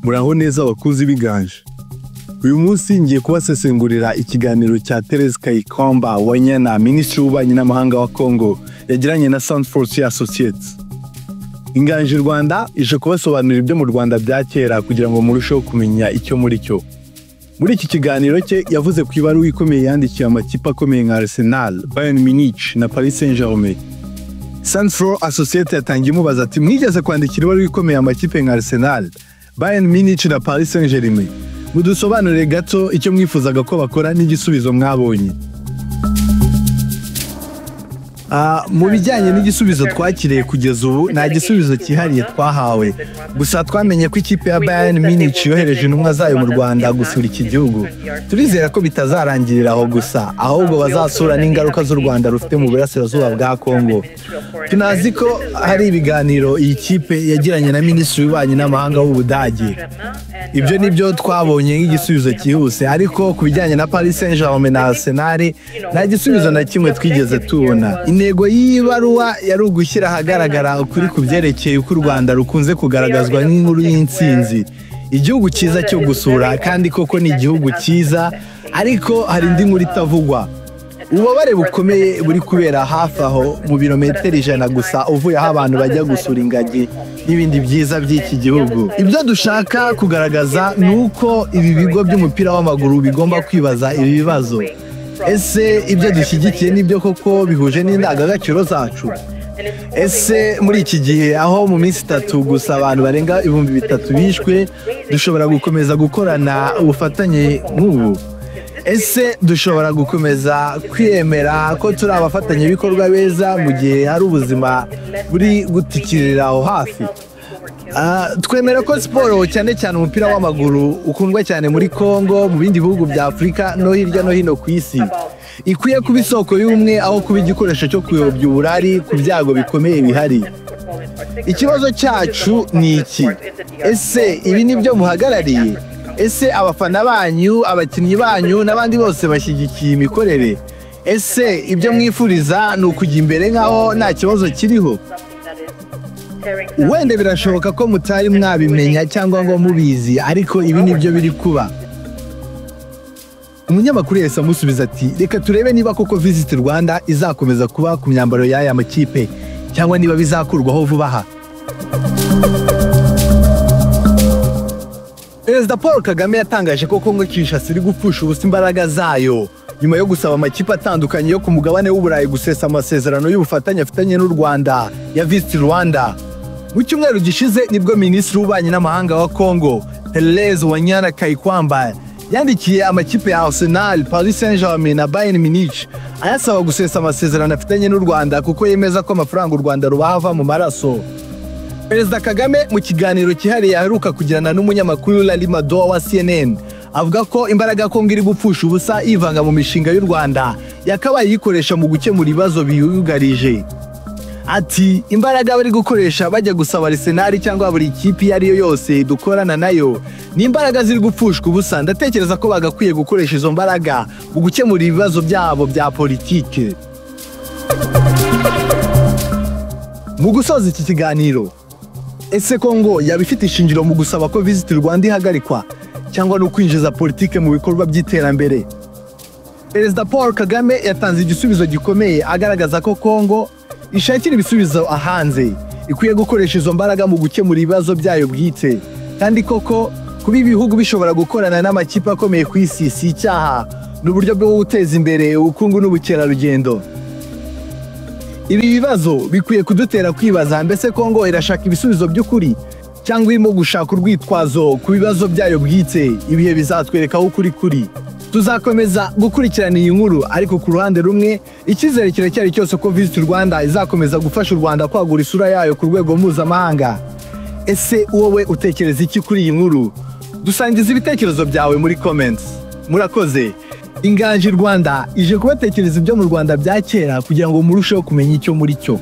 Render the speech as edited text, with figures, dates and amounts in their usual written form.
Muraho neza abakuzi biganje. Uyu munsi ngiye kubasesengurira ikiganiro cya Thérèse Kayikwamba wanyana Minisitiri w'Ububanyi n'Amahanga wa Congo yagiranye na Sunforce Associates. Inganje Rwanda ije kubasobanurira ibyo mu Rwanda bya kera kugira ngo murusheho kumenya icyo muri cyo. Muri iki kiganiro cye yavuze ku ibaruwa ikomeye yandikiye amakipe akomeye nka Arsenal, Bayern Munich na Paris Saint-Germain. Sunforce Associates yatangiye imubaza ati mwigeze kwandikira ibaruwa ikomeye amakipe nka Arsenal, Bayern Munich na Paris Saint-Germain. Mudusobanurire gato icyo mwifuzaga ko bakora n'igisubizo mwabonye. Mu bijyanye n'igisubizo twakiriye kugeza ubu nta gisubizo cyihariye twahawe, gusa twamenye ko ikipe ya Bayern Munich yohereje intumwa zayo mu Rwanda gusura iki gihugu. Turizera ko bitazarangirira aho gusa, ahubwo bazasura n'ingaruka z'u Rwanda rufite mu burasirazuba bwa Congo. Tunazi ko hari ibiganiro iyi kipe yagiranye na Minisitiri w'Ububanyi n'Amahanga w'Ubudage. Ibyo nibyo twabonye nk'igisubizo cyihuse, ariko ku bijyanye na Paris Saint-Germain na Arsenal nta gisubizo na kimwe twigeze tubona. Intego y'ibaruwa yari ugushyira ahagaragara ukuri ku byerekeye uko u Rwanda rukunze kugaragazwa nk'inkuru y'intsinzi, igihugu cyiza cyo gusura, kandi koko ni igihugu cyiza, ariko hari indi nkuru itavugwa. Ububabare bukomeye buri kubera hafi aho mu birometero 100 gusa uvuye aho abantu bajya gusura ingagi n'ibindi byiza by'iki gihugu. Ibyo dushaka kugaragaza ni uko ibi bigo by'umupira w'amaguru bigomba kwibaza ibi bibazo. Ese ibyo dushyigikiye nibyo koko bihuje n'indangagaciro zacu? Ese muri iki gihe aho mu minsi 3 gusa abantu barenga 3000 bishwe, dushobora gukomeza gukorana ubufatanye nk'ubu? Ese dushobora gukomeza kwiyemera ko turi abafatanyabikorwa beza mu gihe hari ubuzima buri gutikirira aho hafi? Twemera ko siporo cyane cyane umupira w'amaguru ukundwa cyane muri Congo, mu bindi bihugu bya Afurika no hirya no hino ku isi. Ikwiye kuba isoko y'umwe aho kuba igikoresho cyo kuyobya uburari ku byago bikomeye bihari. Ikibazo cyacu ni iki? Ese ibi nibyo muhagarariye? Ese abafana banyu, abakinnyi banyu n'abandi bose bashyigikiye imikorere? Ese ibyo mwifuriza ni ukujya imbere nk'aho nta kibazo kiriho? Wenda birashoboka ko mutari mwabimenya cyangwa ngo mubizi, ariko ibi nibyo biri kuba. Umunyamakuru yahise amusubiza ati reka turebe niba koko Visit Rwanda izakomeza kuba ku myambaro y'aya makipe cyangwa niba bizakurwaho vuba aha. Perezida Paul Kagame yatangaje ko Congo Kinshasa iri gupfusha ubusa imbaraga zayo nyuma yo gusaba amakipe atandukanye yo ku mugabane w'Uburayi gusesa amasezerano y'ubufatanye afitanye n'u Rwanda ya Visit Rwanda. Mu cyumweru gishize nibwo Minisitiri w'Ububanyi n'Amahanga wa Congo Thérèse Wagner Kayikwamba yandikiye amakipe ya Arsenal, Paris Saint-Germain na Bayern Munich ayasaba gusesa amasezerano afitanye n'u Rwanda kuko yemeza ko amafaranga u Rwanda rubahava mu maraso. Perezida Kagame mu kiganiro cyihariye aheruka kugirana n'umunyamakuru Limado wa CNN avuga ko imbaraga Congo iri gupfusha ubusa yivanga mu mishinga y'u Rwanda yakabaye yikoresha mu gukemura ibibazo biyugarije. Ati imbaraga bari gukoresha bajya gusaba Arsenal cyangwa buri kipe ariyo yose dukorana nayo ni imbaraga ziri gupfushwa ubusa. Ndatekereza ko bagakwiye gukoresha izo mbaraga mu gukemura ibibazo byabo bya politike. Mu gusoza iki kiganiro, ese Congo yaba ifite ishingiro mu gusaba ko Visit Rwanda ihagarikwa cyangwa no kwinjiza politike mu bikorwa by'iterambere? Perezida Paul Kagame yatanze igisubizo gikomeye agaragaza ko Congo ishakira ibisubizo ahanze, ikwiye gukoresha izo mbaraga mu gukemura ibibazo byayo bwite, kandi koko kuba ibihugu bishobora gukorana n'amakipe akomeye ku isi si icyaha, n'uburyo bwo guteza imbere ubukungu n'ubukerarugendo. Ibi bibazo bikwiye kudutera kwibaza, mbese Congo irashaka ibisubizo by'ukuri cyangwa irimo gushaka urwitwazo ku bibazo byayo bwite? Ibihe bizatwereka aho ukuri kuri. Tuzakomeza gukurikirana iyi nkuru, ariko ku ruhande rumwe icyizere kiracyari cyose ko Visit Rwanda izakomeza gufasha u Rwanda kwagura isura yayo ku rwego mpuzamahanga. Ese wowe utekereza iki kuri iyi nkuru? Dusangiza ibitekerezo byawe muri comments. Murakoze. Inganje Rwanda ije kubatekereza ibyo mu Rwanda bya kera kugira ngo murusheho kumenya icyo muri cyo.